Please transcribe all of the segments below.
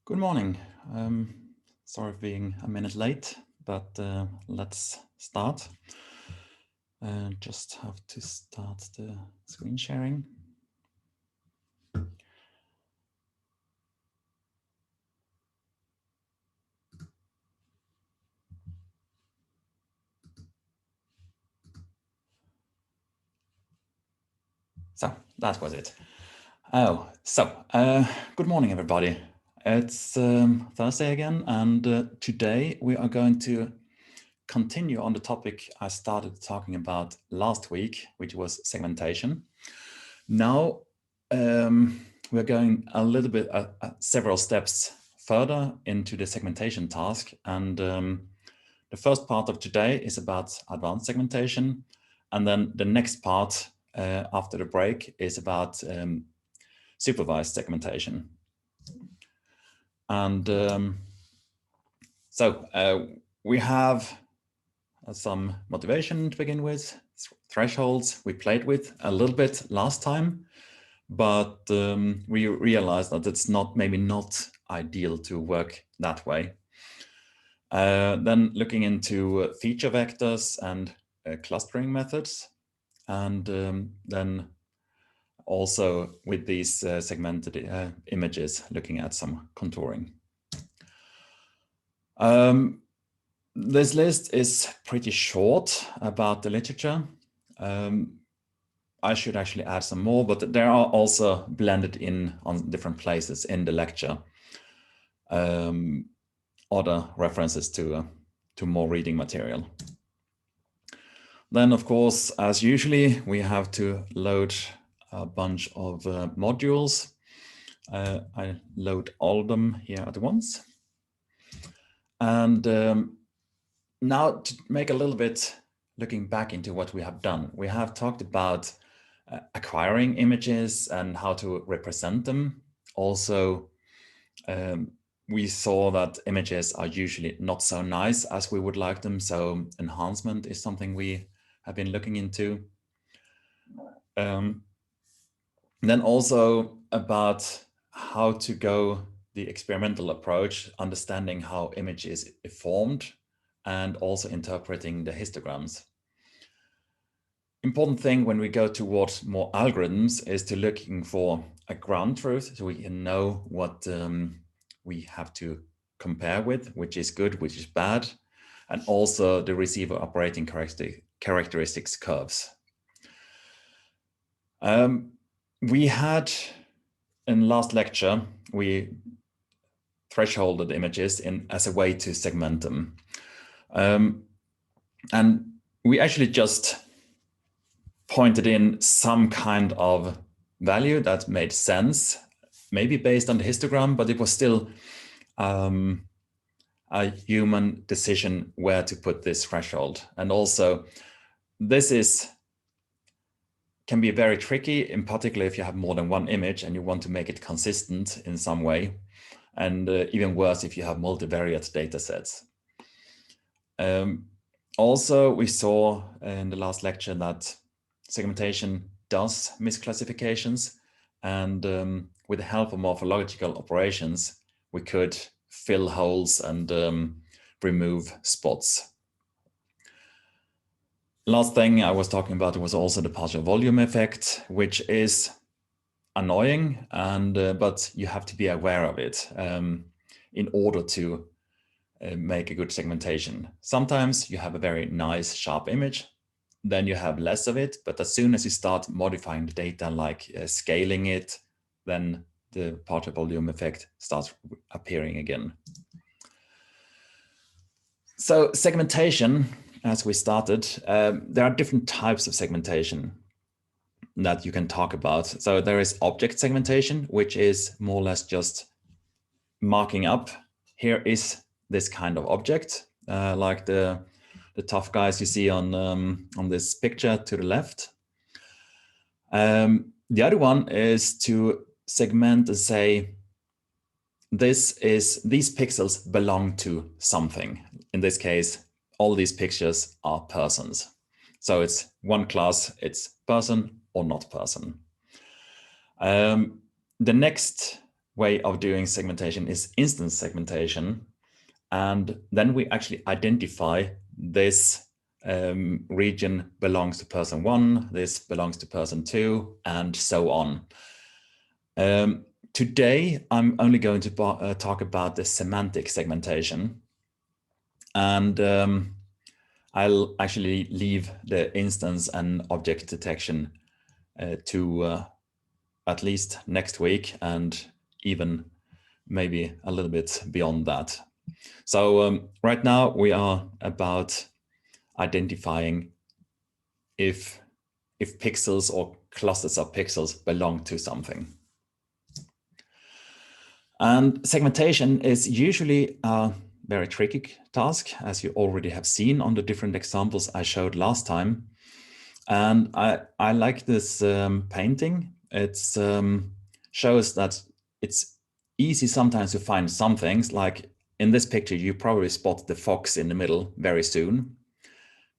Good morning. Sorry for being a minute late, but let's start. Just have to start the screen sharing. So that was it. Good morning, everybody. It's Thursday again, and today we are going to continue on the topic I started talking about last week, which was segmentation. Now we're going a little bit several steps further into the segmentation task, and the first part of today is about advanced segmentation, and then the next part after the break is about supervised segmentation. And we have some motivation to begin with, thresholds we played with a little bit last time, but we realized that it's maybe not ideal to work that way. Then looking into feature vectors and clustering methods, and then also with these segmented images, looking at some contouring. This list is pretty short about the literature. I should actually add some more, but there are also blended in on different places in the lecture other references to more reading material. Then, of course, as usually, we have to load a bunch of modules. I load all of them here at once. And now to make a little bit looking back into what we have done, we have talked about acquiring images and how to represent them. Also, we saw that images are usually not so nice as we would like them. So enhancement is something we have been looking into. Then also about how to go the experimental approach, understanding how image is formed and also interpreting the histograms. Important thing when we go towards more algorithms is to looking for a ground truth so we can know what we have to compare with, which is good, which is bad, and also the receiver operating characteristics curves. We had in last lecture, we thresholded images as a way to segment them. And we actually just pointed in some kind of value that made sense, maybe based on the histogram, but it was still a human decision where to put this threshold. And also, this can be very tricky, in particular if you have more than one image and you want to make it consistent in some way. And even worse if you have multivariate data sets. Also, we saw in the last lecture that segmentation does misclassifications, and with the help of morphological operations, we could fill holes and remove spots. Last thing I was talking about was also the partial volume effect, which is annoying, and but you have to be aware of it in order to make a good segmentation. Sometimes you have a very nice, sharp image, then you have less of it, but as soon as you start modifying the data, like scaling it, then the partial volume effect starts appearing again. So segmentation, as we started, there are different types of segmentation that you can talk about. So there is object segmentation, which is more or less just marking up. Here is this kind of object, like the tough guys you see on this picture to the left. The other one is to segment and say, these pixels belong to something. In this case, all these pictures are persons. So it's one class, it's person or not person. The next way of doing segmentation is instance segmentation. And then we actually identify this region belongs to person 1, this belongs to person 2, and so on. Today, I'm only going to talk about the semantic segmentation. And I'll actually leave the instance and object detection to at least next week, and even maybe a little bit beyond that. So right now we are about identifying if pixels or clusters of pixels belong to something. And segmentation is usually a very tricky task, as you already have seen on the different examples I showed last time. And I like this painting. It shows that it's easy sometimes to find some things. Like in this picture, you probably spot the fox in the middle very soon.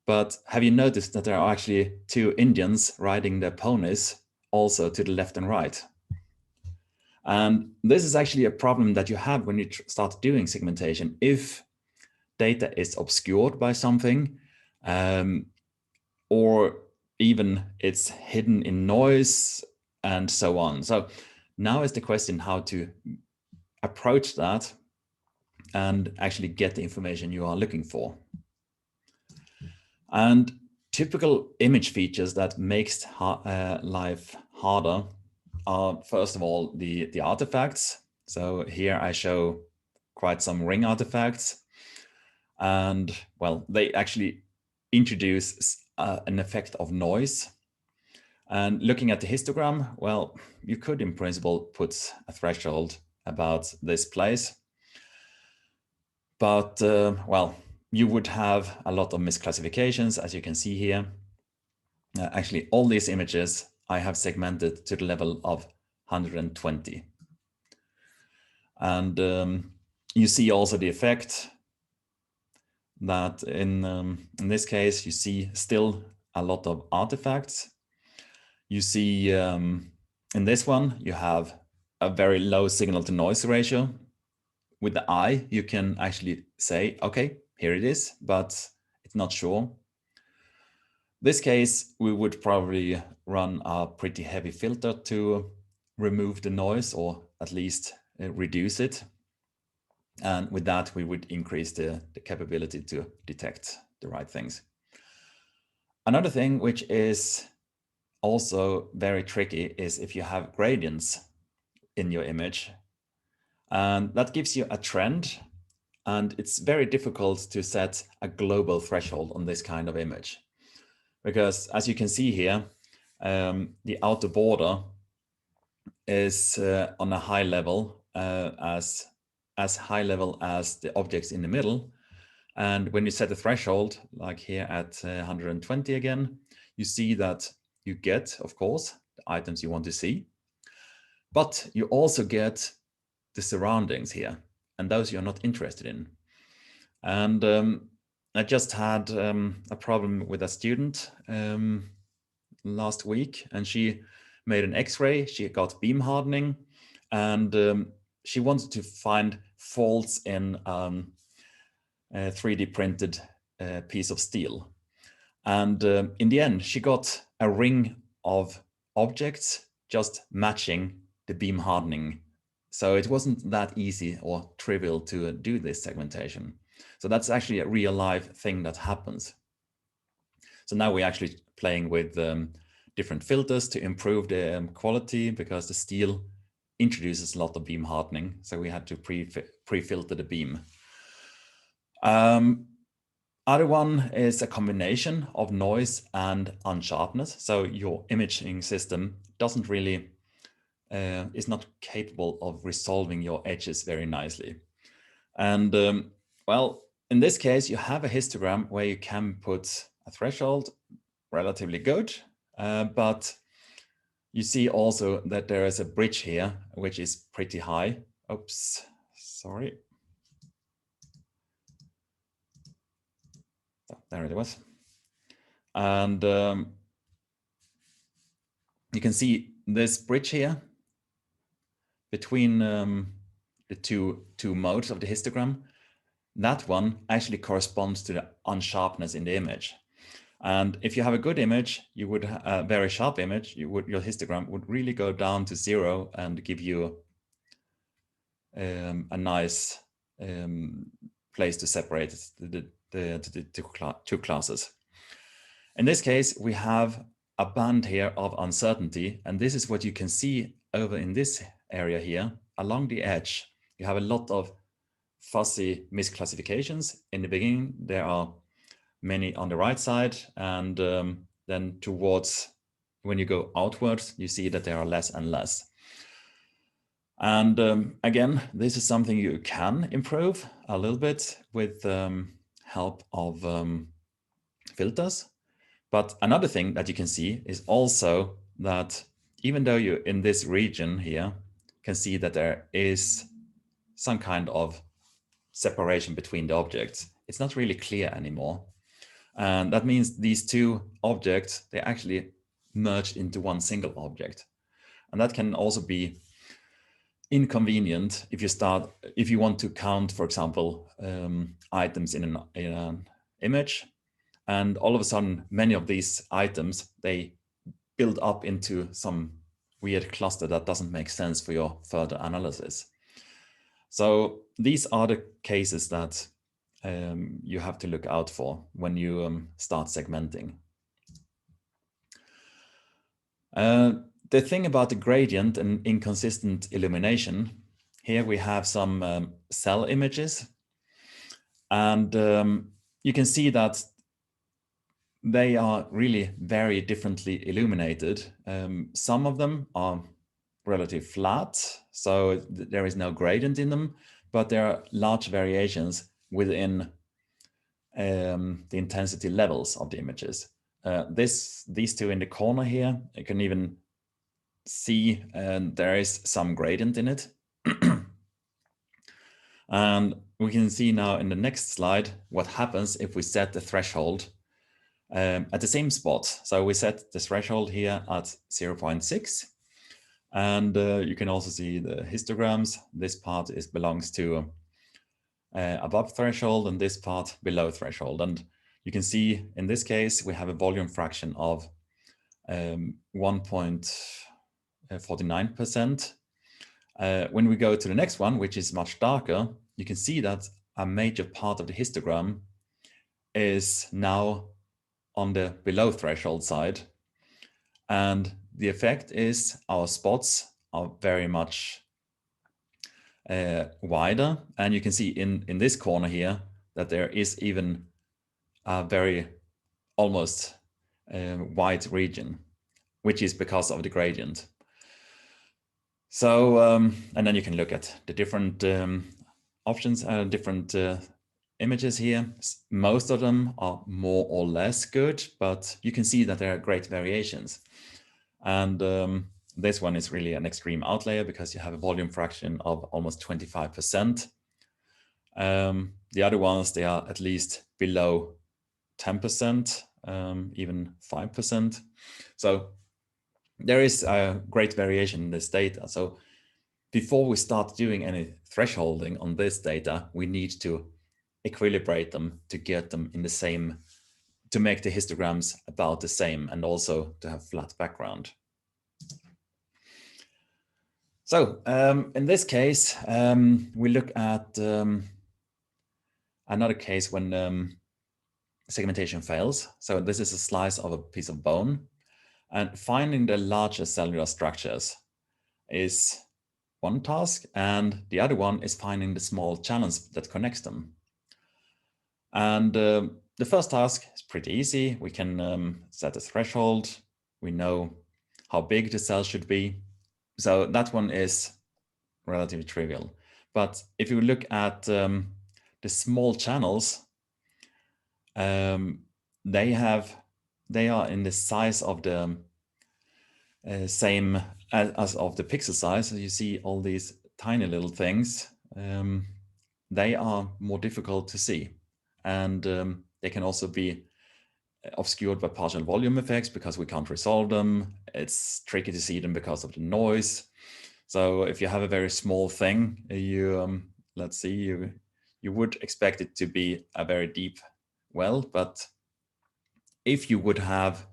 But have you noticed that there are actually 2 Indians riding their ponies also to the left and right? And this is actually a problem that you have when you start doing segmentation. If data is obscured by something, or even it's hidden in noise and so on. So now is the question how to approach that and actually get the information you are looking for. And typical image features that makes life harder are, first of all, the artifacts. So here I show quite some ring artifacts. And well, they actually introduce an effect of noise. And looking at the histogram, well, you could in principle put a threshold about this place. But well, you would have a lot of misclassifications, as you can see here. Actually, all these images I have segmented to the level of 120. And you see also the effect that in this case, you see still a lot of artifacts. You see in this one, you have a very low signal to noise ratio. With the eye, you can actually say, okay, here it is, but it's not sure. This case, we would probably run a pretty heavy filter to remove the noise, or at least reduce it. And with that, we would increase the capability to detect the right things. Another thing which is also very tricky is if you have gradients in your image. And that gives you a trend. And it's very difficult to set a global threshold on this kind of image. Because as you can see here, the outer border is on a high level, as high level as the objects in the middle. And when you set a threshold, like here at 120 again, you see that you get, of course, the items you want to see, but you also get the surroundings here, and those you're not interested in. And I just had a problem with a student last week, and she made an X-ray, she got beam hardening, and she wanted to find faults in a 3D printed piece of steel. And in the end, she got a ring of objects just matching the beam hardening. So it wasn't that easy or trivial to do this segmentation. So that's actually a real life thing that happens. So now we're actually playing with different filters to improve the quality, because the steel introduces a lot of beam hardening. So we had to pre-filter the beam. Other one is a combination of noise and unsharpness. So your imaging system doesn't really, is not capable of resolving your edges very nicely. And well, in this case, you have a histogram where you can put a threshold, relatively good, but you see also that there is a bridge here, which is pretty high. Oops, sorry. Oh, there it was. And you can see this bridge here. between the two modes of the histogram, that one actually corresponds to the unsharpness in the image. And if you have a good image, you would a very sharp image, your histogram would really go down to 0 and give you a nice place to separate the two classes. In this case, we have a band here of uncertainty, and this is what you can see over in this area here. Along the edge, you have a lot of fuzzy misclassifications. In the beginning, there are many on the right side, and then towards, when you go outwards, you see that there are less and less. And again, this is something you can improve a little bit with help of filters. But another thing that you can see is also that even though you in this region here can see that there is some kind of separation between the objects, it's not really clear anymore. And that means these two objects, they actually merged into one single object. And that can also be inconvenient if you want to count, for example, items in an image. And all of a sudden, many of these items, they build up into some weird cluster that doesn't make sense for your further analysis. So these are the cases that you have to look out for when you start segmenting. The thing about the gradient and inconsistent illumination, here we have some cell images, and you can see that they are really very differently illuminated. Some of them are relatively flat, so there is no gradient in them, but there are large variations within the intensity levels of the images. These two in the corner here, you can even see there is some gradient in it. And we can see now in the next slide what happens if we set the threshold at the same spot. So we set the threshold here at 0.6. And you can also see the histograms. This part belongs to above threshold and this part below threshold. And you can see in this case, we have a volume fraction of 1.49%. When we go to the next one, which is much darker, you can see that a major part of the histogram is now on the below threshold side. And the effect is our spots are very much wider. And you can see in this corner here that there is even a very almost white region, which is because of the gradient. So, and then you can look at the different options, different images here. Most of them are more or less good, but you can see that there are great variations. And this one is really an extreme outlier because you have a volume fraction of almost 25%. The other ones, they are at least below 10%, even 5%. So there is a great variation in this data. So before we start doing any thresholding on this data, we need to equilibrate them to get them in the same, to make the histograms about the same, and also to have flat background. So in this case, we look at another case when segmentation fails. So this is a slice of a piece of bone, and finding the larger cellular structures is one task, and the other one is finding the small channels that connects them. And the first task is pretty easy. We can set a threshold. We know how big the cell should be. So that one is relatively trivial. But if you look at the small channels, they are in the size of the same as of the pixel size. So you see all these tiny little things. They are more difficult to see, and they can also be obscured by partial volume effects because we can't resolve them. It's tricky to see them because of the noise. So if you have a very small thing, let's see, you would expect it to be a very deep well, but if you would have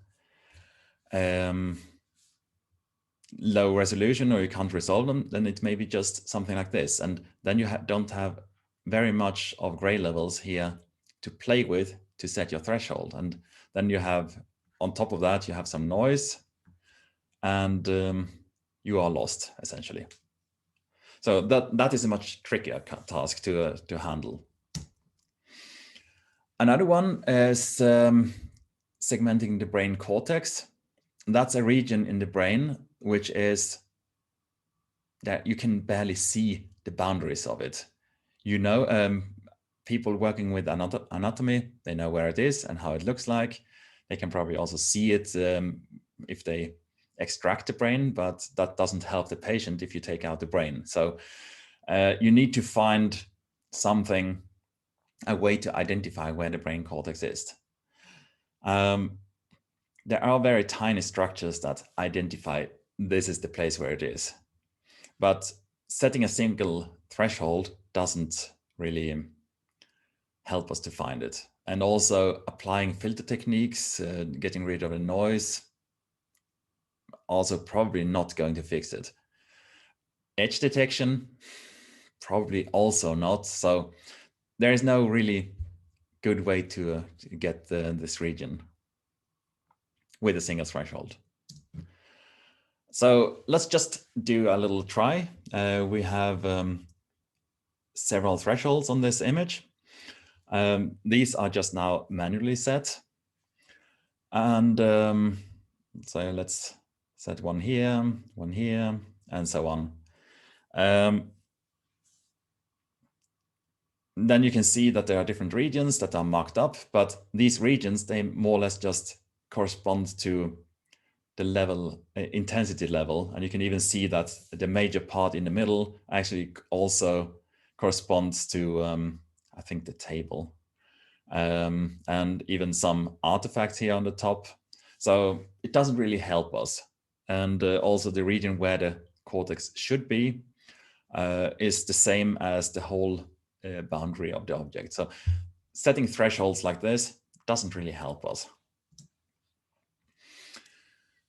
low resolution or you can't resolve them, then it may be just something like this. And then you don't have very much of gray levels here to play with to set your threshold. And then you have, on top of that, you have some noise and you are lost, essentially. So that is a much trickier task to handle. Another one is segmenting the brain cortex. That's a region in the brain which is that you can barely see the boundaries of it. You know, people working with anatomy, they know where it is and how it looks like. They can probably also see it if they extract the brain, but that doesn't help the patient if you take out the brain. So you need to find something, a way to identify where the brain cortex is. There are very tiny structures that identify this is the place where it is. But setting a single threshold doesn't really help us to find it. And also applying filter techniques, getting rid of the noise, also probably not going to fix it. Edge detection, probably also not. So there is no really good way to get this region with a single threshold. So let's just do a little try. We have several thresholds on this image. These are just now manually set. And so let's set one here, and so on. Then you can see that there are different regions that are marked up, but these regions, they more or less just correspond to the level, intensity level. And you can even see that the major part in the middle actually also corresponds to, I think, the table. And even some artifacts here on the top. So it doesn't really help us. And also the region where the cortex should be is the same as the whole boundary of the object. So setting thresholds like this doesn't really help us.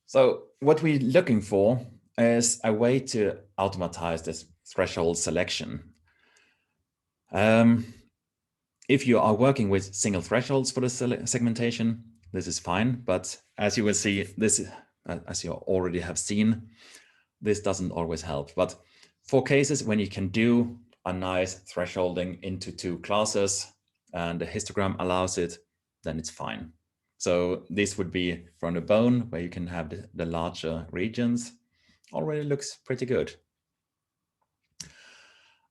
So what we're looking for is a way to automatize this threshold selection. If you are working with single thresholds for the segmentation, this is fine. But as you will see, this, as you already have seen, this doesn't always help. But for cases when you can do a nice thresholding into two classes and the histogram allows it, then it's fine. So this would be from the bone where you can have the larger regions. Already looks pretty good.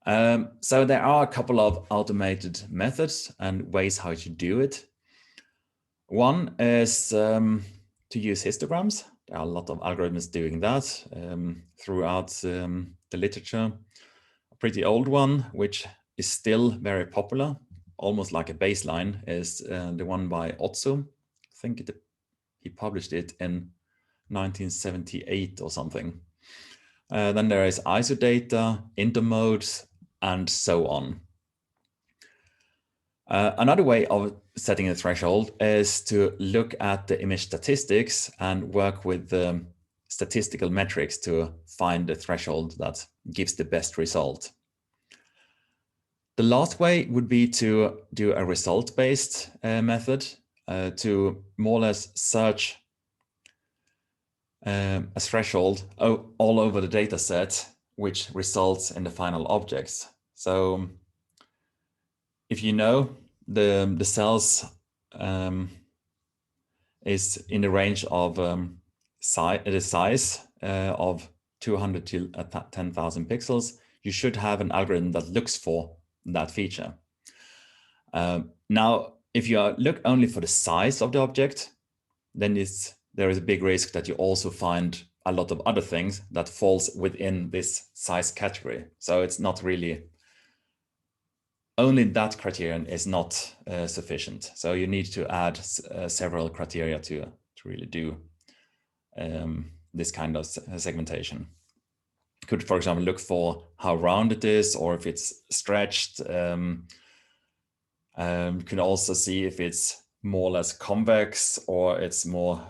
So there are a couple of automated methods and ways how to do it. One is to use histograms. There are a lot of algorithms doing that throughout the literature. A pretty old one, which is still very popular, almost like a baseline, is the one by Otsu. I think he published it in 1978 or something. Then there is isodata, intermodes, and so on. Another way of setting a threshold is to look at the image statistics and work with the statistical metrics to find the threshold that gives the best result. The last way would be to do a result-based method to more or less search a threshold all over the data set, which results in the final objects. So if you know the cells is in the range of the size of 200 to 10,000 pixels, you should have an algorithm that looks for that feature. Now, if you look only for the size of the object, then there is a big risk that you also find a lot of other things that falls within this size category. So it's not really, only that criterion is not sufficient. So you need to add several criteria to really do this kind of segmentation. could, for example, look for how round it is, or if it's stretched. You can also see if it's more or less convex, or it's more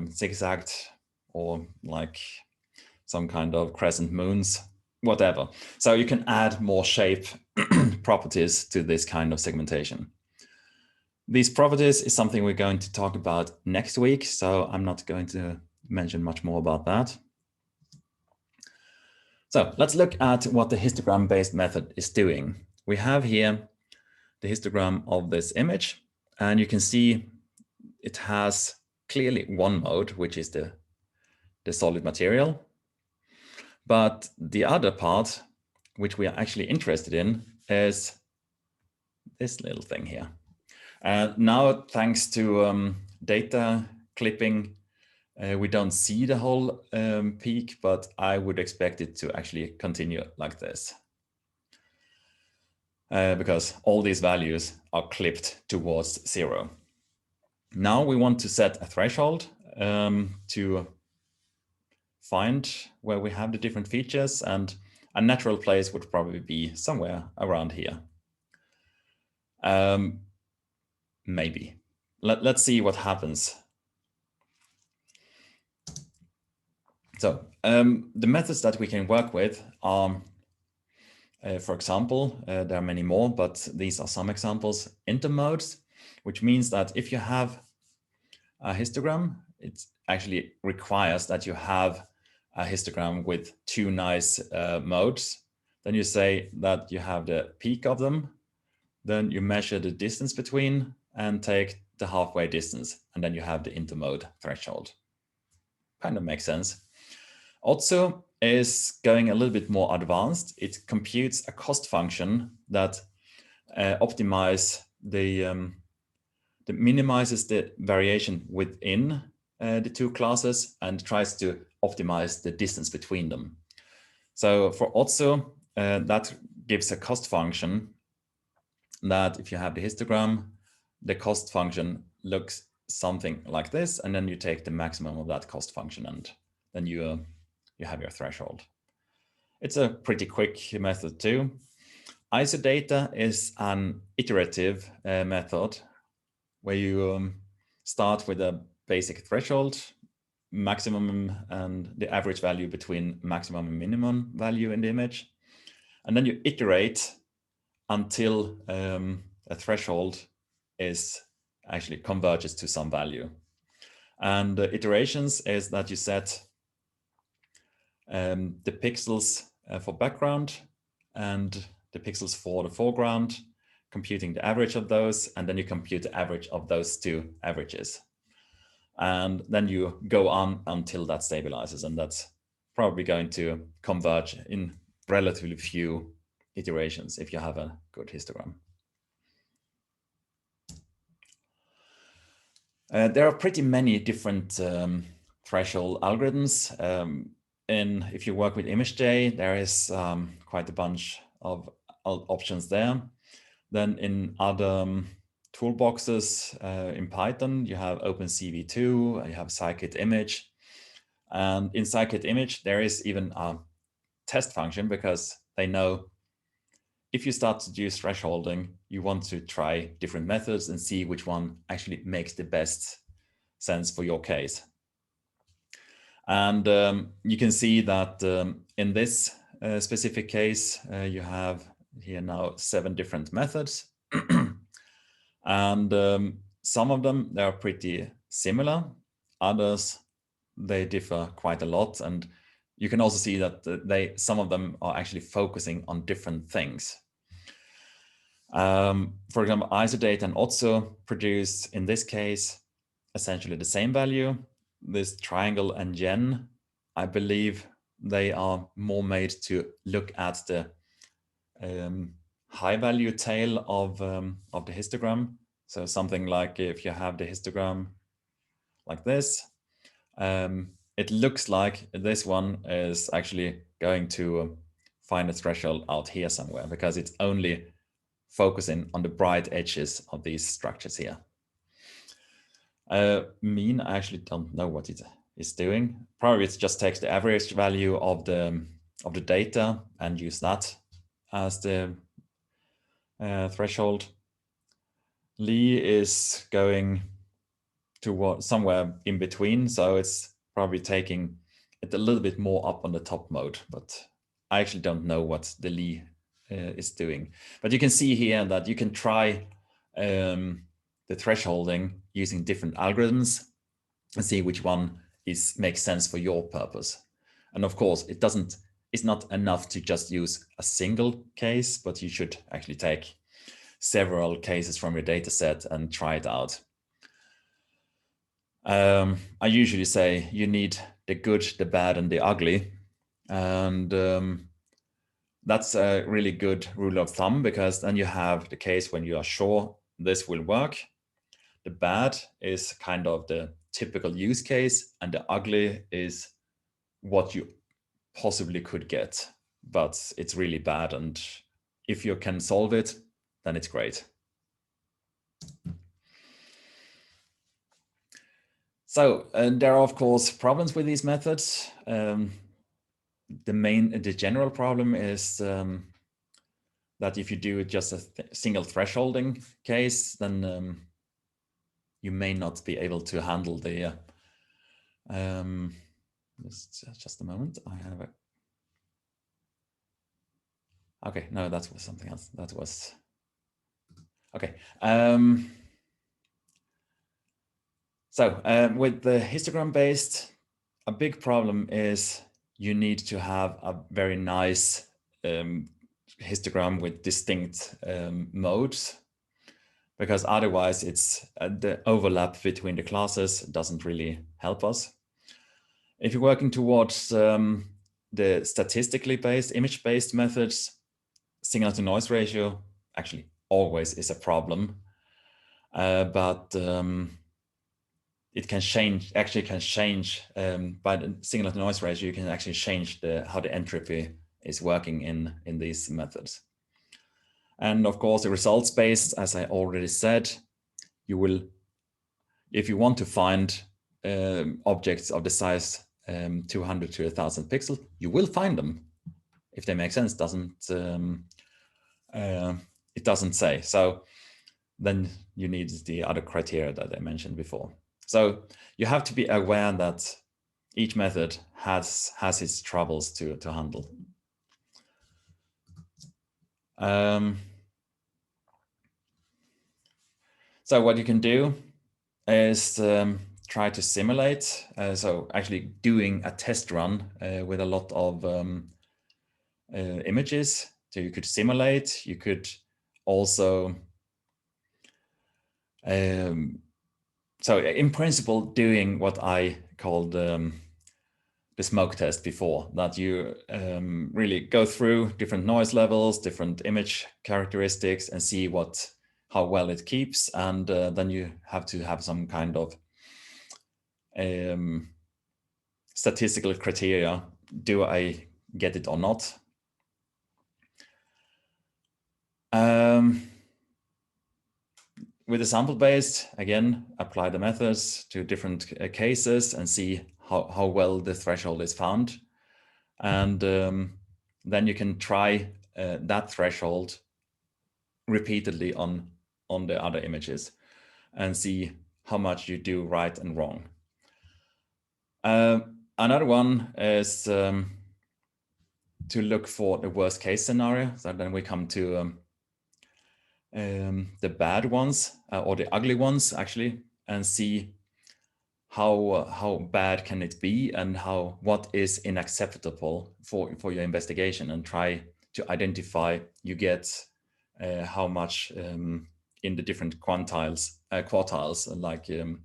zigzagged, or like some kind of crescent moons, whatever. So you can add more shape properties to this kind of segmentation. These properties is something we're going to talk about next week, so I'm not going to mention much more about that. So let's look at what the histogram-based method is doing. We have here the histogram of this image, and you can see it has clearly one mode, which is the solid material. But the other part, which we are actually interested in, is this little thing here. Now, thanks to data clipping, we don't see the whole peak, but I would expect it to actually continue like this. Because all these values are clipped towards 0. Now we want to set a threshold to find where we have the different features, and a natural place would probably be somewhere around here. Maybe. Let's see what happens. So the methods that we can work with are, for example, there are many more, but these are some examples. Intermodes, which means that if you have a histogram, it actually requires that you have a histogram with two nice modes. Then you say that you have the peak of them. Then you measure the distance between and take the halfway distance. And then you have the intermode threshold. Kind of makes sense. Also is going a little bit more advanced. It computes a cost function that optimizes that minimizes the variation within the two classes and tries to optimize the distance between them. So for Otso, that gives a cost function that if you have the histogram, the cost function looks something like this, and then you take the maximum of that cost function, and then you have your threshold. It's a pretty quick method too. Isodata is an iterative method where you start with a basic threshold, maximum and the average value between maximum and minimum value in the image. And then you iterate until a threshold is actually converges to some value. And iterations is that you set the pixels for background and the pixels for the foreground, computing the average of those, and then you compute the average of those two averages. And then you go on until that stabilizes, and that's probably going to converge in relatively few iterations if you have a good histogram. There are pretty many different threshold algorithms. And if you work with ImageJ, there is quite a bunch of options there. Then in other toolboxes in Python, you have OpenCV2, you have scikit-image. And in scikit-image, there is even a test function because they know if you start to use thresholding, you want to try different methods and see which one actually makes the best sense for your case. And you can see that in this specific case, you have here now 7 different methods. And some of them, they are pretty similar. Others, they differ quite a lot. And you can also see that some of them are actually focusing on different things. For example, Isodata and Otso produce, in this case, essentially the same value. This triangle and gen, I believe they are more made to look at the high value tail of the histogram. So something like if you have the histogram like this, it looks like this one is actually going to find a threshold out here somewhere because it's only focusing on the bright edges of these structures here. Mean, I actually don't know what it is doing. Probably it just takes the average value of the of the data and use that as the threshold. Lee is going to somewhere in between, so it's probably taking it a little bit more up on the top mode, but I actually don't know what the Lee is doing. But you can see here that you can try the thresholding using different algorithms and see which one makes sense for your purpose. And of course, it's not enough to just use a single case, but you should actually take several cases from your data set and try it out. I usually say you need the good, the bad, and the ugly. And that's a really good rule of thumb, because then you have the case when you are sure this will work. The bad is kind of the typical use case, and the ugly is what you possibly could get, but it's really bad. And if you can solve it, then it's great. So there are, of course, problems with these methods. The general problem is that if you do just a single thresholding case, then you may not be able to handle the. Just a moment. I have a. Okay, no, that was something else. That was. Okay. So with the histogram based, a big problem is you need to have a very nice histogram with distinct modes, because otherwise it's the overlap between the classes doesn't really help us. If you're working towards the statistically based, image-based methods, signal to noise ratio actually always is a problem, but it can change, by the signal to noise ratio, you can actually change how the entropy is working in these methods. And of course, the results based, as I already said, you will, if you want to find objects of the size 200 to 1,000 pixels, you will find them. If they make sense, it doesn't say. So then you need the other criteria that I mentioned before. So you have to be aware that each method has its troubles to handle. So what you can do is try to simulate. So actually doing a test run with a lot of images. So you could simulate. You could also so in principle, doing what I called the smoke test before, that you really go through different noise levels, different image characteristics, and see how well it keeps. And then you have to have some kind of statistical criteria. Do I get it or not? With the sample-based, again, apply the methods to different cases and see how well the threshold is found. And then you can try that threshold repeatedly on the other images and see how much you do right and wrong. Another one is to look for the worst case scenario. So then we come to the bad ones or the ugly ones actually, and see how bad can it be and what is unacceptable for your investigation, and try to identify you get how much in the different quartiles, like do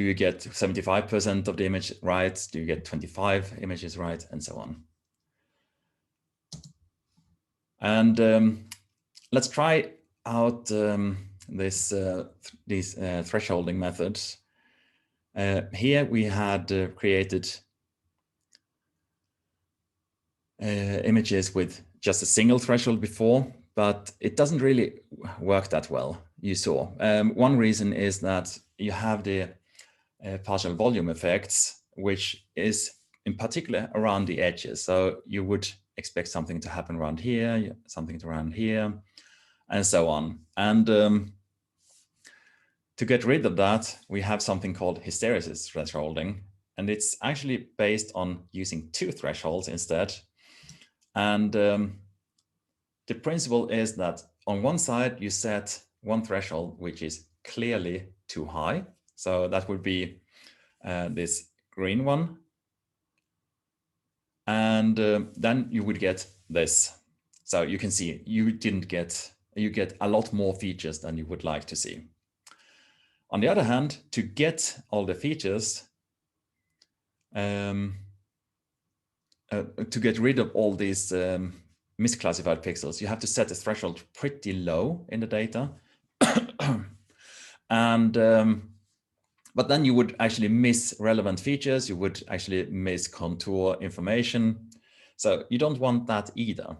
you get 75% of the image right? Do you get 25 images right? And so on. And let's try out these thresholding methods. Here we had created images with just a single threshold before, but it doesn't really work that well, you saw. One reason is that you have the partial volume effects, which is in particular around the edges. So you would expect something to happen around here, something around here, and so on. And to get rid of that, we have something called hysteresis thresholding, and it's actually based on using 2 thresholds instead. And the principle is that on one side, you set one threshold, which is clearly too high. So that would be this green one. And then you would get this. So you can see you get a lot more features than you would like to see. On the other hand, to get all the features, to get rid of all these misclassified pixels, you have to set the threshold pretty low in the data. And but then you would actually miss relevant features. You would actually miss contour information. So you don't want that either.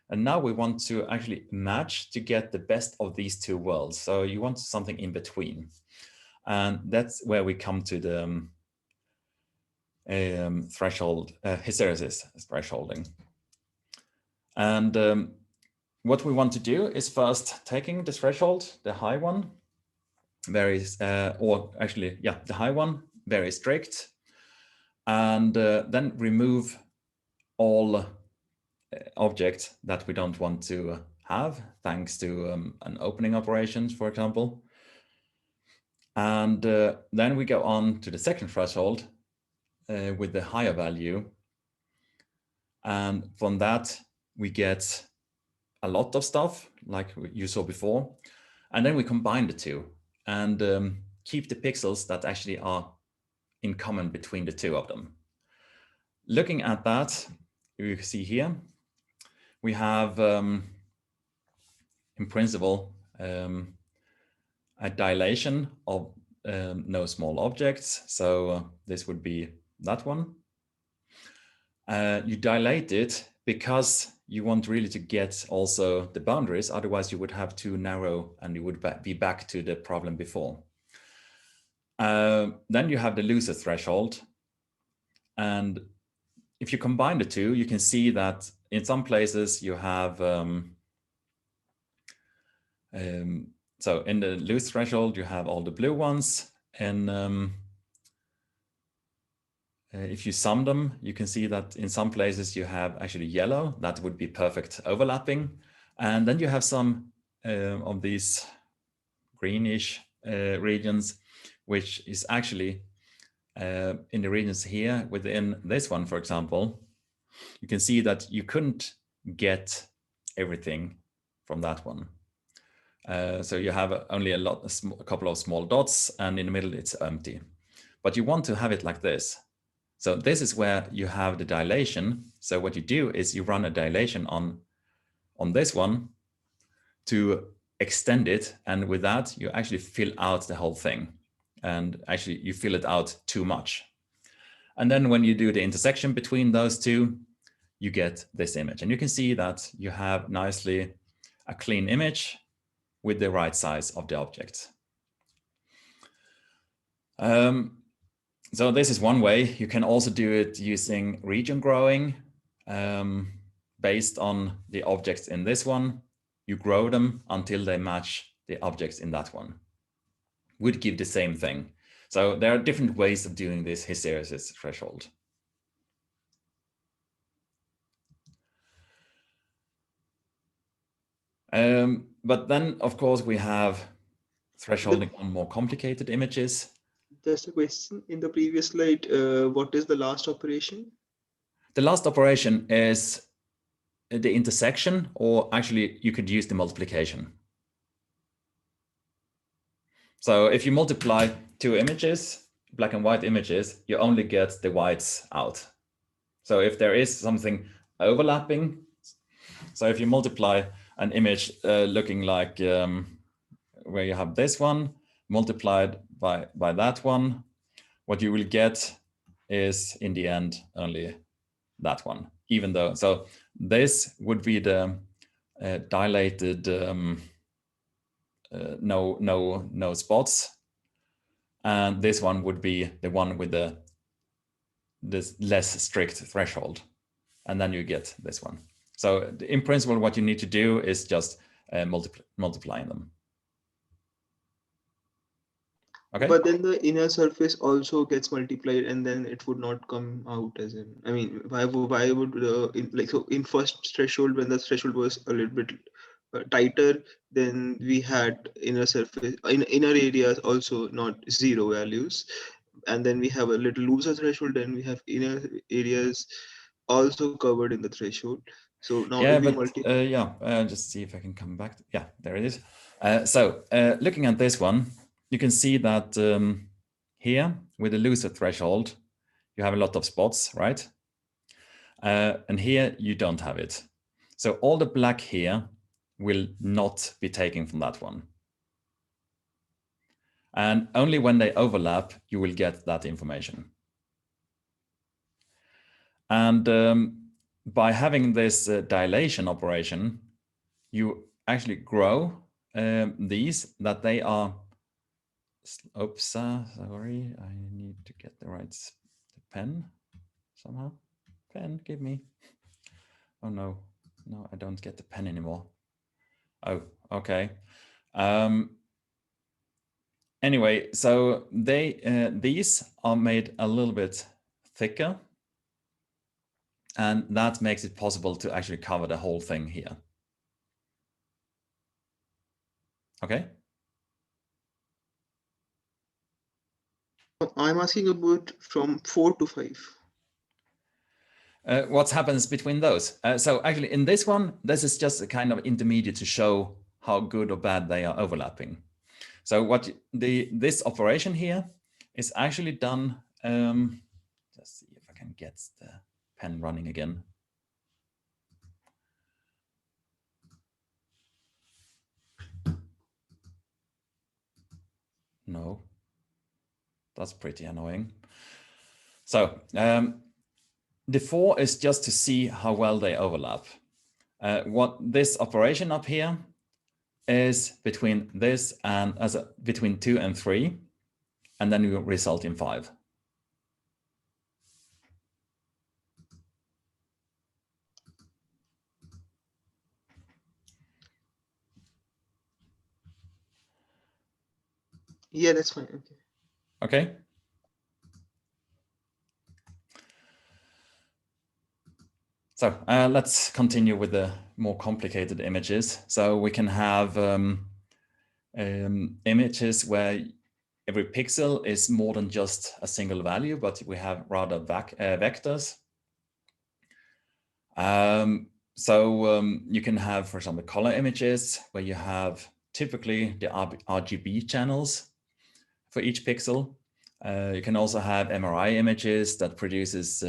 And now we want to actually match to get the best of these 2 worlds. So you want something in between. And that's where we come to the threshold, hysteresis thresholding. And what we want to do is first taking the threshold, the high one, the high one, very strict, and then remove all objects that we don't want to have, thanks to an opening operation, for example. And then we go on to the second threshold with the higher value. And from that, we get a lot of stuff like you saw before. And then we combine the 2 and keep the pixels that actually are in common between the 2 of them. Looking at that, you see here, we have, in principle, a dilation of no small objects. So this would be that one. You dilate it because you want really to get also the boundaries. Otherwise, you would have too narrow and you would be back to the problem before. Then you have the looser threshold. And if you combine the 2, you can see that in some places you have, so in the loose threshold, you have all the blue ones. And if you sum them, you can see that in some places you have actually yellow. That would be perfect overlapping. And then you have some of these greenish regions, which is actually in the regions here within this one, for example. You can see that you couldn't get everything from that one. So you have only a couple of small dots, and in the middle it's empty. But you want to have it like this. So this is where you have the dilation. So what you do is you run a dilation on this one to extend it. And with that, you actually fill out the whole thing. And actually, you fill it out too much. And then when you do the intersection between those 2, you get this image. And you can see that you have nicely a clean image with the right size of the object. So this is one way. You can also do it using region growing. Based on the objects in this one, you grow them until they match the objects in that one. Would give the same thing. So there are different ways of doing this hysteresis threshold. But then, of course, we have thresholding on more complicated images. Just a question. In the previous slide, what is the last operation? The last operation is the intersection, or actually you could use the multiplication. So if you multiply 2 images, black and white images, you only get the whites out. So if there is something overlapping, so if you multiply an image looking like where you have this one multiplied by that one, what you will get is in the end only that one, even though, so this would be the dilated no spots, and this one would be the one with the this less strict threshold, and then you get this one. So in principle, what you need to do is just multiplying them. Okay. But then the inner surface also gets multiplied, and then it would not come out as in. I mean, why would in first threshold, when the threshold was a little bit tighter, then we had inner surface in inner areas also not zero values, and then we have a little looser threshold, then we have inner areas also covered in the threshold. So now yeah, if we but just see if I can come back. Yeah, there it is. So looking at this one, you can see that here with the looser threshold, you have a lot of spots, right? And here you don't have it. So all the black here will not be taken from that one. And only when they overlap, you will get that information. And by having this dilation operation, you actually grow these, that they are, oops, sorry, I need to get the right pen somehow. Pen, give me. Oh no, no, I don't get the pen anymore. Oh, okay. Anyway, so these are made a little bit thicker, and that makes it possible to actually cover the whole thing here. Okay. I'm asking about from 4 to 5. What happens between those? So actually in this one, this is just a kind of intermediate to show how good or bad they are overlapping. So what this operation here is actually done, let's see if I can get the pen running again. No, that's pretty annoying. So the 4 is just to see how well they overlap. What this operation up here is between this and between 2 and 3, and then you result in 5. Yeah, that's fine. Okay. Okay. So let's continue with the more complicated images. So we can have images where every pixel is more than just a single value, but we have rather vectors. You can have, for example, color images where you have typically the RGB channels for each pixel. You can also have MRI images that produces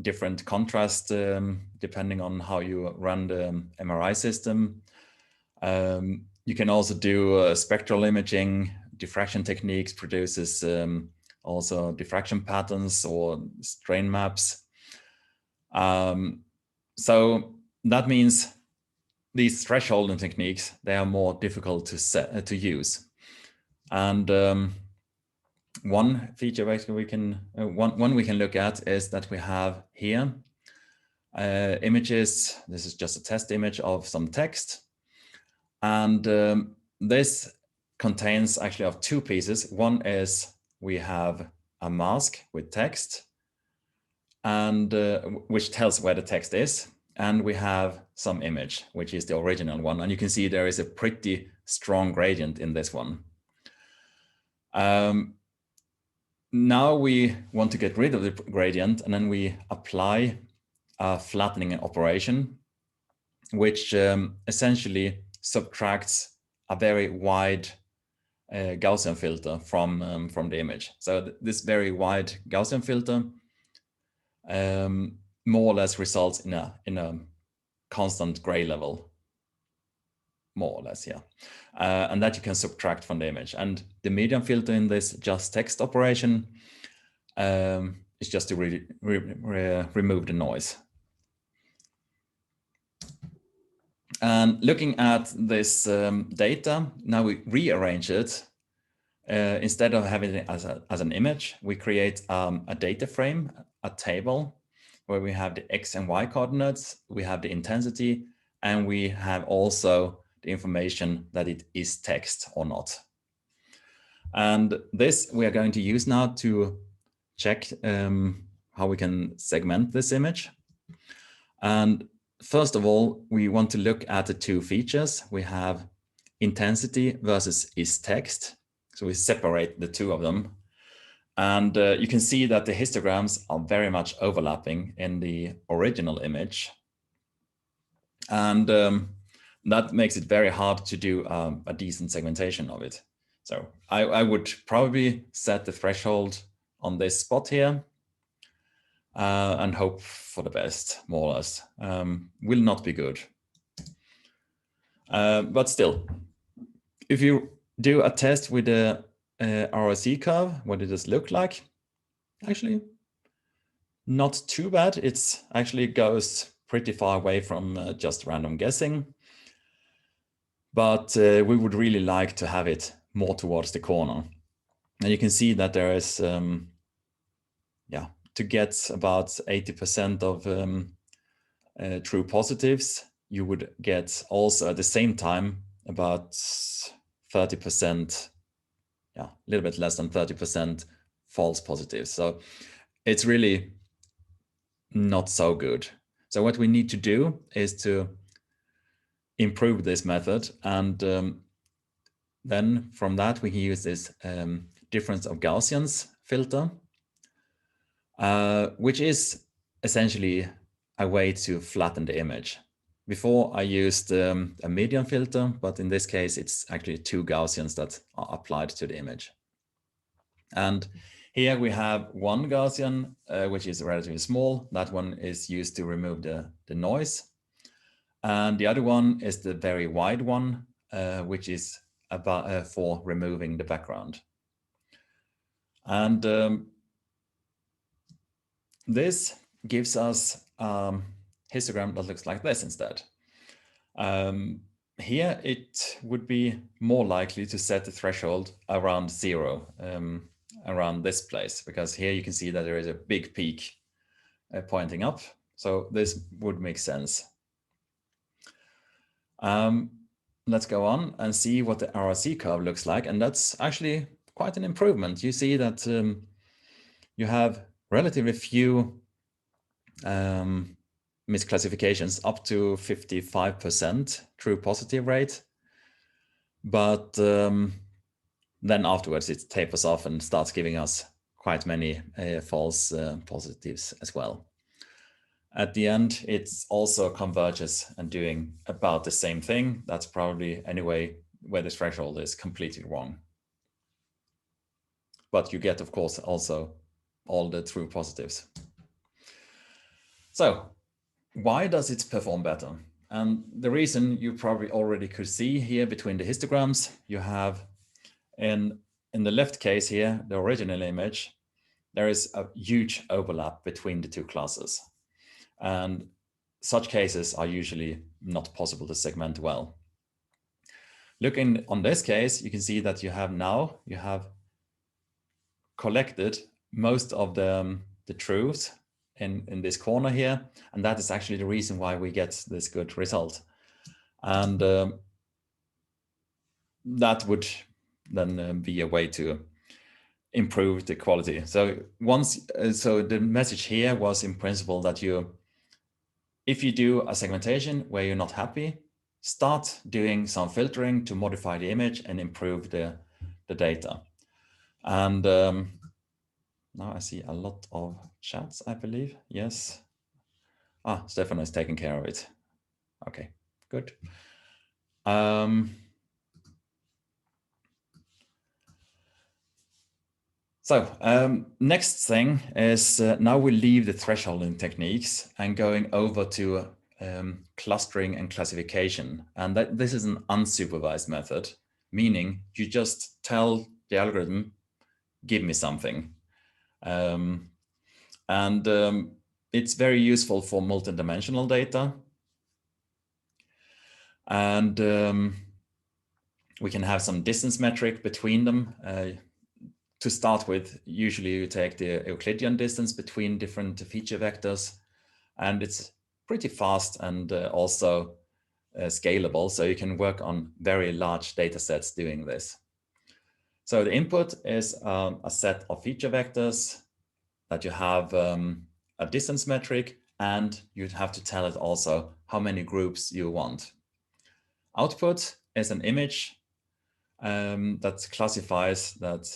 different contrast depending on how you run the MRI system. You can also do spectral imaging. Diffraction techniques produces also diffraction patterns or strain maps. So that means these thresholding techniques, they are more difficult to use. And one feature we can look at is that we have here images. This is just a test image of some text, and this contains actually of 2 pieces. One is we have a mask with text, and which tells where the text is, and we have some image, which is the original one, and you can see there is a pretty strong gradient in this one. Now we want to get rid of the gradient, and then we apply a flattening operation, which essentially subtracts a very wide Gaussian filter from the image. So this very wide Gaussian filter more or less results in a constant gray level, more or less, yeah. And that you can subtract from the image. And the median filter in this just text operation is just to remove the noise. And looking at this data, now we rearrange it. Instead of having it as an image, we create a data frame a table where we have the X and Y coordinates, we have the intensity, and we have also the information that it is text or not. And this we are going to use now to check how we can segment this image. And first of all, we want to look at the two features. We have intensity versus is text. So we separate the two of them. And you can see that the histograms are very much overlapping in the original image. And that makes it very hard to do a decent segmentation of it. So I would probably set the threshold on this spot here and hope for the best, more or less. Will not be good. But still, if you do a test with the Rrc curve, what does this look like? Actually, not too bad. It actually goes pretty far away from just random guessing. But we would really like to have it more towards the corner. And you can see that there is, to get about 80% of true positives, you would get also at the same time about 30%, a little bit less than 30% false positives. So it's really not so good. So what we need to do is to improve this method, and then from that we can use this difference of Gaussians filter, which is essentially a way to flatten the image. Before I used a median filter, but in this case it's actually two Gaussians that are applied to the image. And here we have one Gaussian, which is relatively small. That one is used to remove the noise. And the other one is the very wide one, which is about for removing the background. And this gives us a histogram that looks like this instead. Here it would be more likely to set the threshold around 0, around this place, because here you can see that there is a big peak pointing up. So this would make sense. Let's go on and see what the Rrc curve looks like. And that's actually quite an improvement. You see that you have relatively few misclassifications, up to 55% true positive rate. But then afterwards it tapers off and starts giving us quite many false positives as well. At the end, it also converges and doing about the same thing. That's probably anyway where the threshold is completely wrong. But you get, of course, also all the true positives. So why does it perform better? And the reason you probably already could see here between the histograms, you have in the left case here, the original image, there is a huge overlap between the two classes. And such cases are usually not possible to segment well. Looking on this case, you can see that you have collected most of the truths in this corner here, and that is actually the reason why we get this good result. And that would then be a way to improve the quality. So so the message here was in principle that if you do a segmentation where you're not happy, start doing some filtering to modify the image and improve the data. And now I see a lot of chats, I believe. Yes. Stefan is taking care of it. Okay, good. Next thing is now we leave the thresholding techniques and going over to clustering and classification. And this is an unsupervised method, meaning you just tell the algorithm, give me something. It's very useful for multidimensional data. And we can have some distance metric between them to start with, usually you take the Euclidean distance between different feature vectors, and it's pretty fast and also scalable. So you can work on very large data sets doing this. So the input is a set of feature vectors that you have a distance metric, and you'd have to tell it also how many groups you want. Output is an image that classifies that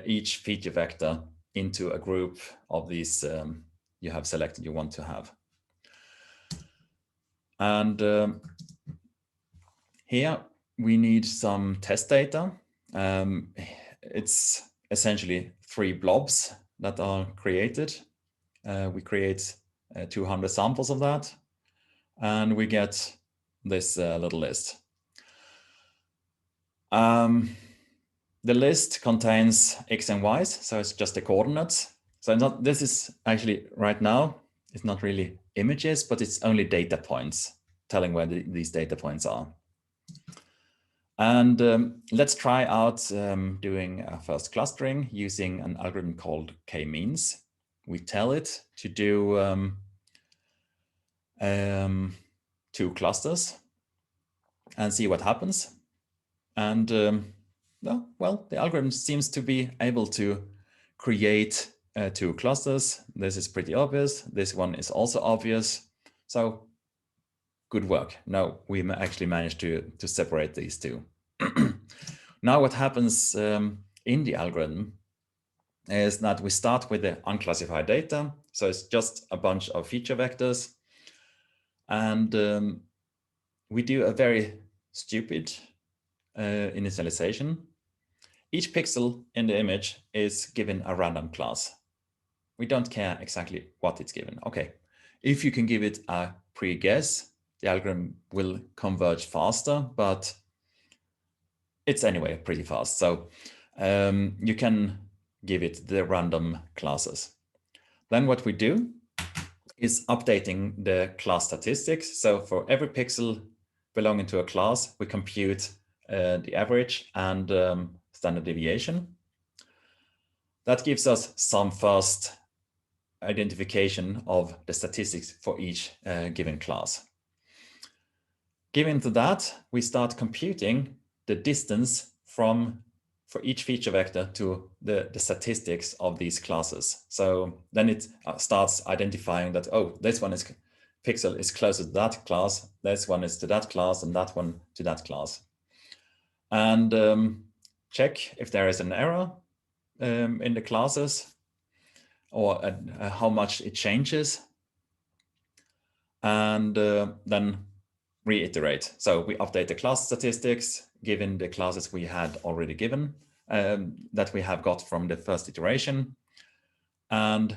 each feature vector into a group of these you have selected you want to have. And here we need some test data. It's essentially 3 blobs that are created. We create 200 samples of that, and we get this little list. The list contains x and y's, so it's just the coordinates. So this is actually right now, it's not really images, but it's only data points telling where these data points are. And let's try out doing a first clustering using an algorithm called k-means. We tell it to do 2 clusters and see what happens. And well, the algorithm seems to be able to create 2 clusters. This is pretty obvious. This one is also obvious. So good work. Now we actually managed to separate these 2. Now what happens in the algorithm is that we start with the unclassified data. So it's just a bunch of feature vectors. And we do a very stupid initialization. Each pixel in the image is given a random class. We don't care exactly what it's given. Okay, if you can give it a pre-guess, the algorithm will converge faster, but it's anyway pretty fast. So you can give it the random classes. Then what we do is updating the class statistics. So for every pixel belonging to a class, we compute the average and standard deviation. That gives us some first identification of the statistics for each given class. Given to that, we start computing the distance for each feature vector to the statistics of these classes. So then it starts identifying that, oh, this one is pixel is closer to that class, this one is to that class, and that one to that class. And check if there is an error in the classes or how much it changes. And then reiterate. So we update the class statistics given the classes we had already given that we have got from the first iteration. And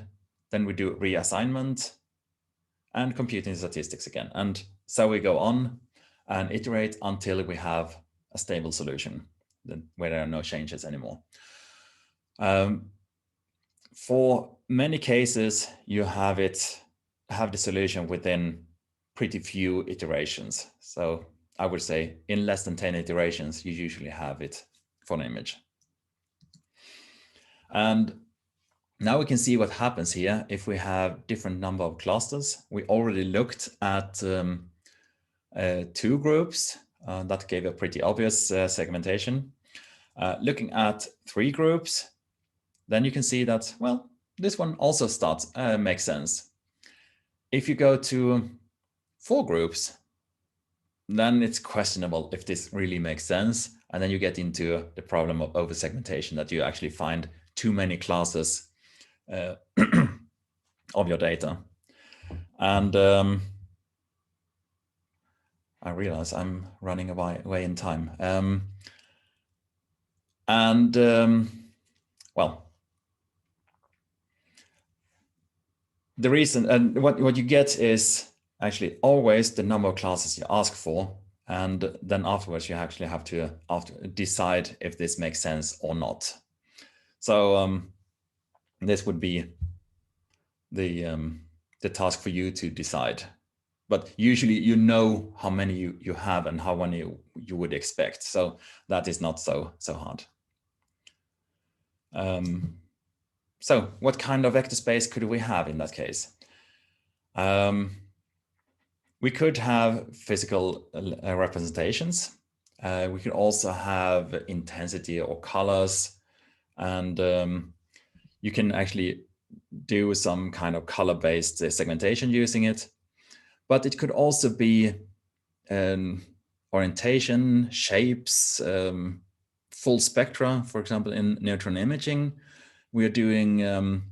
then we do reassignment and computing statistics again. And so we go on and iterate until we have a stable solution where there are no changes anymore. For many cases, you have the solution within pretty few iterations. So I would say in less than 10 iterations, you usually have it for an image. And now we can see what happens here if we have different number of clusters. We already looked at 2 groups. That gave a pretty obvious segmentation. Looking at 3 groups, then you can see that, well, this one also makes sense. If you go to 4 groups, then it's questionable if this really makes sense. And then you get into the problem of over-segmentation, that you actually find too many classes of your data. And I realize I'm running away in time. Well, the reason, and what you get is actually always the number of classes you ask for, and then afterwards you actually have to decide if this makes sense or not. So this would be the task for you to decide. But usually you know how many you have and how many you would expect. So that is not so hard. So what kind of vector space could we have in that case? We could have physical representations. We could also have intensity or colors, and you can actually do some kind of color-based segmentation using it. But it could also be orientation, shapes, full spectra. For example, in neutron imaging, we are doing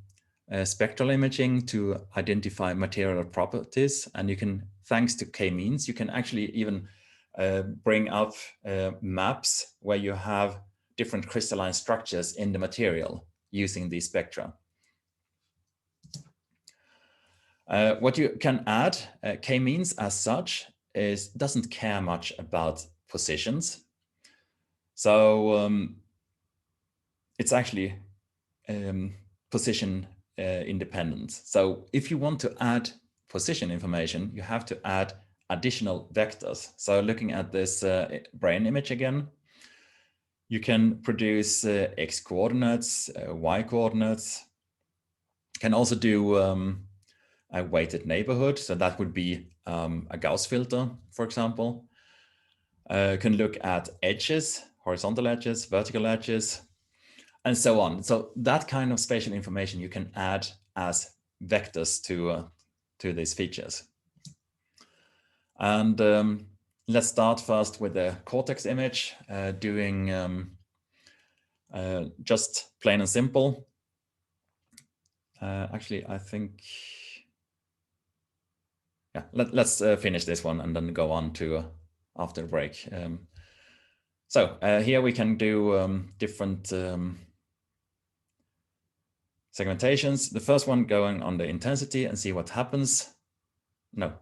spectral imaging to identify material properties, and you can, thanks to k-means, you can actually even bring up maps where you have different crystalline structures in the material using these spectra. What you can add, k-means as such, doesn't care much about positions. So it's actually position independent. So if you want to add position information, you have to add additional vectors. So looking at this brain image again, you can produce x coordinates, y coordinates. You can also do a weighted neighborhood. So that would be a Gauss filter, for example. You can look at edges, horizontal edges, vertical edges, and so on. So that kind of spatial information you can add as vectors to these features. And let's start first with the cortex image, doing just plain and simple. Actually, I think, yeah, let's finish this one and then go on to after the break. So here we can do different segmentations. The first one going on the intensity and see what happens. No,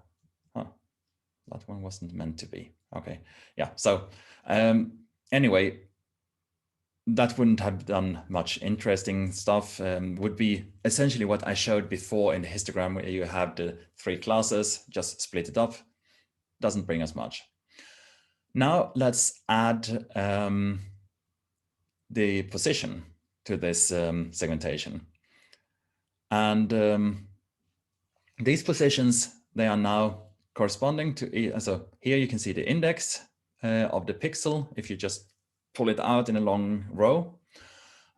that one wasn't meant to be. Okay, yeah. So anyway, that wouldn't have done much interesting stuff. Would be essentially what I showed before in the histogram, where you have the 3 classes, just split it up. Doesn't bring us much. Now let's add the position to this segmentation. And these positions, they are now corresponding to, so here you can see the index of the pixel if you just pull it out in a long row.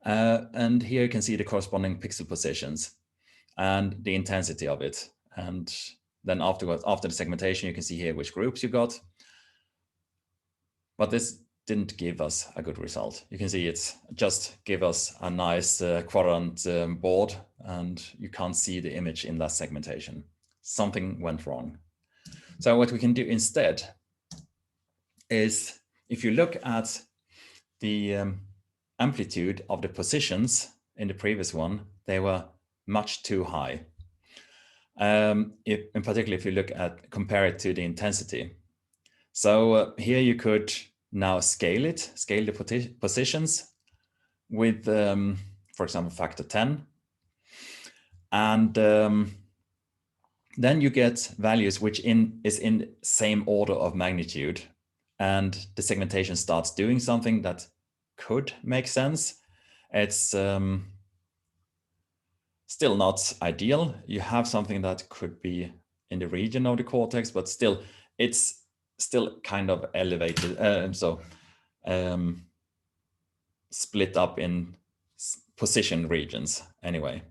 And here you can see the corresponding pixel positions and the intensity of it. And then afterwards, after the segmentation, you can see here which groups you got. But this didn't give us a good result. You can see it's just give us a nice quadrant board, and you can't see the image in that segmentation. Something went wrong. So what we can do instead is, if you look at the amplitude of the positions in the previous one, they were much too high. In particular, if you look at, compare it to the intensity. So here you could now scale the positions with, for example, factor 10. And then you get values which is in same order of magnitude. And the segmentation starts doing something that could make sense. It's still not ideal. You have something that could be in the region of the cortex, but still, it's still kind of elevated. Split up in position regions anyway.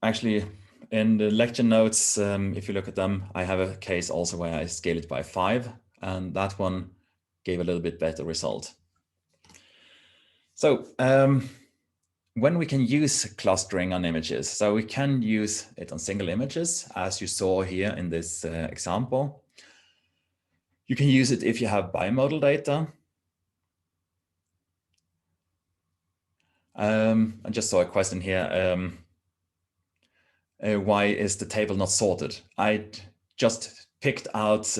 Actually, in the lecture notes, if you look at them, I have a case also where I scale it by 5, and that one gave a little bit better result. So when we can use clustering on images, so we can use it on single images, as you saw here in this example. You can use it if you have bimodal data. I just saw a question here. Why is the table not sorted? I just picked out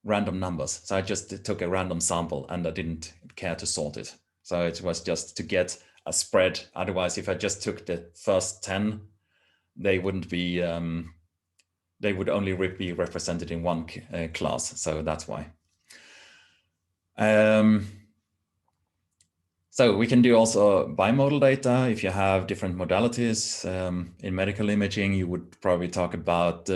random numbers. So I just took a random sample and I didn't care to sort it. So it was just to get a spread. Otherwise, if I just took the first 10, they wouldn't be, they would only be represented in one class. So that's why. So we can do also bimodal data. If you have different modalities in medical imaging, you would probably talk about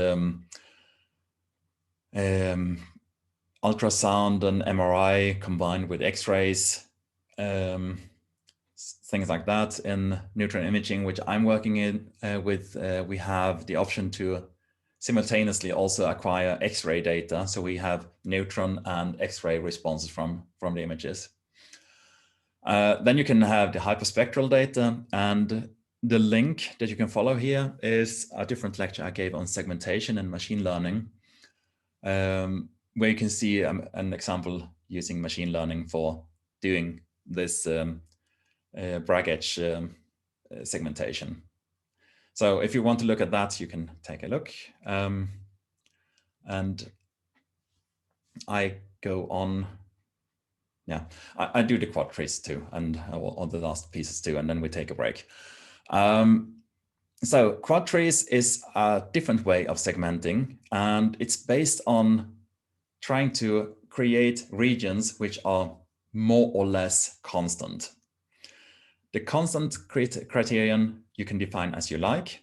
ultrasound and MRI combined with X-rays, things like that. In neutron imaging, which I'm working in with, we have the option to simultaneously also acquire X-ray data. So we have neutron and X-ray responses from the images. Then you can have the hyperspectral data, and the link that you can follow here is a different lecture I gave on segmentation and machine learning, where you can see an example using machine learning for doing this Bragg edge segmentation. So if you want to look at that, you can take a look. And I go on. Yeah, I do the quad trees too, and all the last pieces too, and then we take a break. So quad trees is a different way of segmenting, and it's based on trying to create regions which are more or less constant. The constant criterion you can define as you like.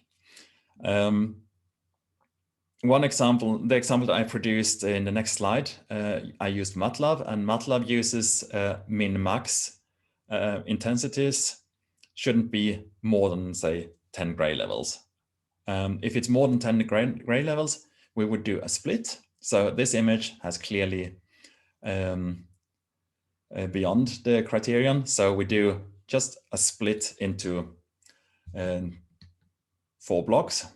One example, the example that I produced in the next slide, I used MATLAB, and MATLAB uses min-max intensities shouldn't be more than, say, 10 gray levels. If it's more than 10 gray levels, we would do a split. So this image has clearly beyond the criterion. So we do just a split into 4 blocks.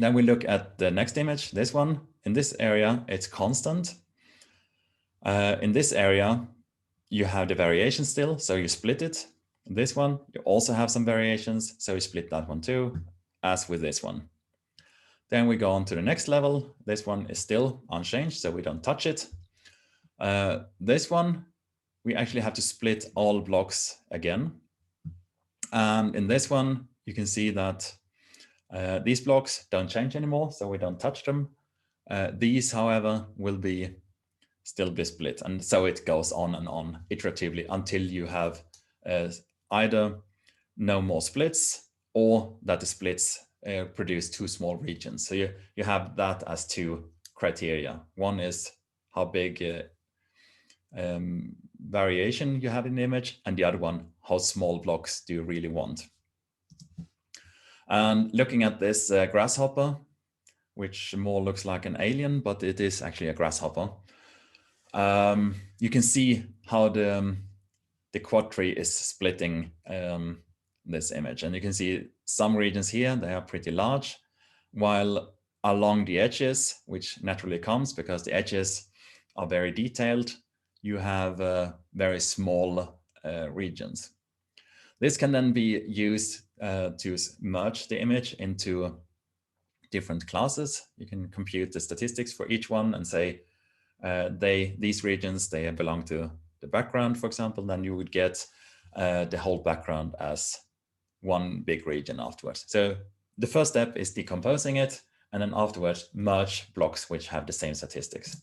Then we look at the next image, this one. In this area, it's constant. In this area, you have the variation still, so you split it. This one, you also have some variations, so you split that one too, as with this one. Then we go on to the next level. This one is still unchanged, so we don't touch it. This one, we actually have to split all blocks again. And in this one, you can see that these blocks don't change anymore, so we don't touch them. These, however, will still be split. And so it goes on and on iteratively until you have either no more splits or that the splits produce 2 small regions. So you have that as 2 criteria. One is how big variation you have in the image, and the other one, how small blocks do you really want. And looking at this grasshopper, which more looks like an alien, but it is actually a grasshopper, you can see how the quad tree is splitting this image. And you can see some regions here, they are pretty large, while along the edges, which naturally comes because the edges are very detailed, you have very small regions. This can then be used to merge the image into different classes. You can compute the statistics for each one and say these regions, they belong to the background, for example. Then you would get the whole background as one big region afterwards. So the first step is decomposing it, and then afterwards merge blocks which have the same statistics.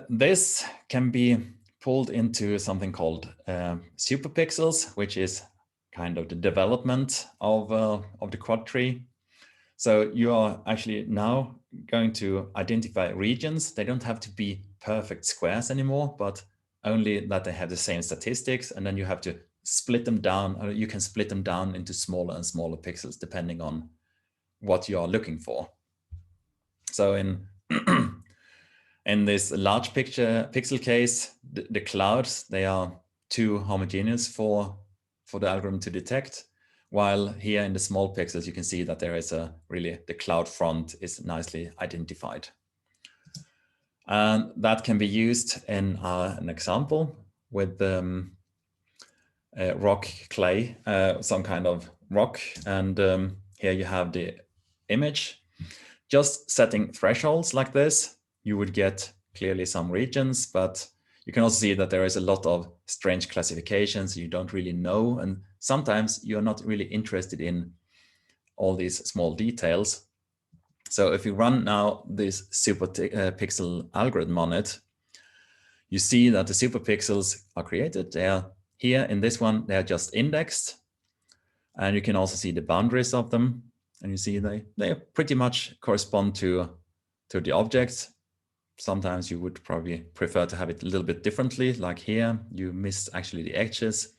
This can be pulled into something called superpixels, which is kind of the development of the quad tree. So you are actually now going to identify regions. They don't have to be perfect squares anymore, but only that they have the same statistics. And then you have to split them down, or you can split them down into smaller and smaller pixels depending on what you are looking for. So in in this large pixel case, the clouds, they are too homogeneous for the algorithm to detect. While here in the small pixels, you can see that there is the cloud front is nicely identified. And that can be used in an example with rock clay, some kind of rock. And here you have the image. Just setting thresholds like this, you would get clearly some regions, but you can also see that there is a lot of strange classifications you don't really know. And sometimes you're not really interested in all these small details. So if you run now this super pixel algorithm on it, you see that the superpixels are created. They are here in this one, they are just indexed. And you can also see the boundaries of them. And you see they pretty much correspond to the objects. Sometimes you would probably prefer to have it a little bit differently, like here, you missed actually the edges.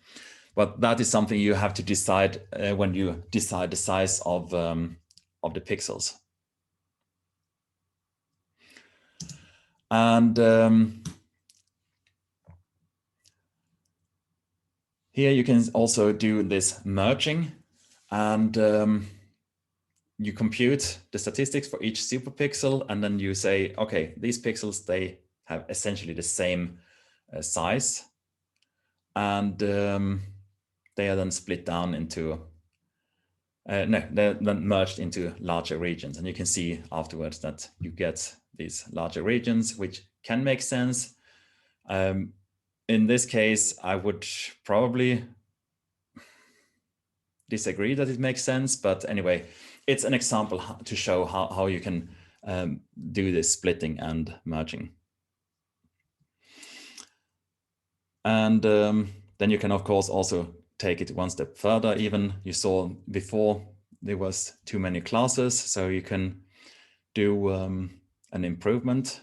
But that is something you have to decide when you decide the size of the pixels. And here you can also do this merging, and you compute the statistics for each superpixel, and then you say, okay, these pixels, they have essentially the same size, and they are then split down into, no, they're then merged into larger regions. And you can see afterwards that you get these larger regions, which can make sense. In this case, I would probably disagree that it makes sense, but anyway, it's an example to show how you can do this splitting and merging. And then you can, of course, also take it one step further. Even you saw before there was too many classes, so you can do an improvement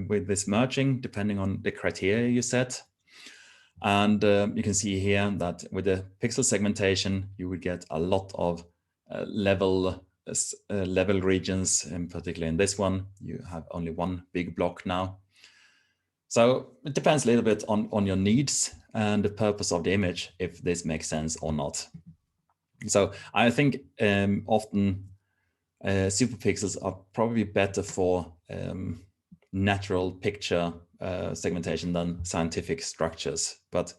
with this merging, depending on the criteria you set. And you can see here that with the pixel segmentation, you would get a lot of level regions, and particularly in this one, you have only one big block now. So it depends a little bit on your needs and the purpose of the image, if this makes sense or not. So I think often superpixels are probably better for natural picture segmentation than scientific structures, but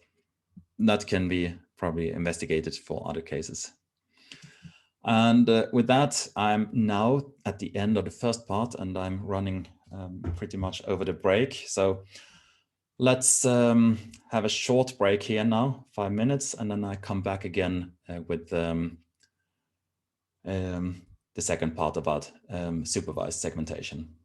that can be probably investigated for other cases. And with that, I'm now at the end of the first part, and I'm running pretty much over the break. So let's have a short break here now, 5 minutes, and then I come back again with the second part about supervised segmentation.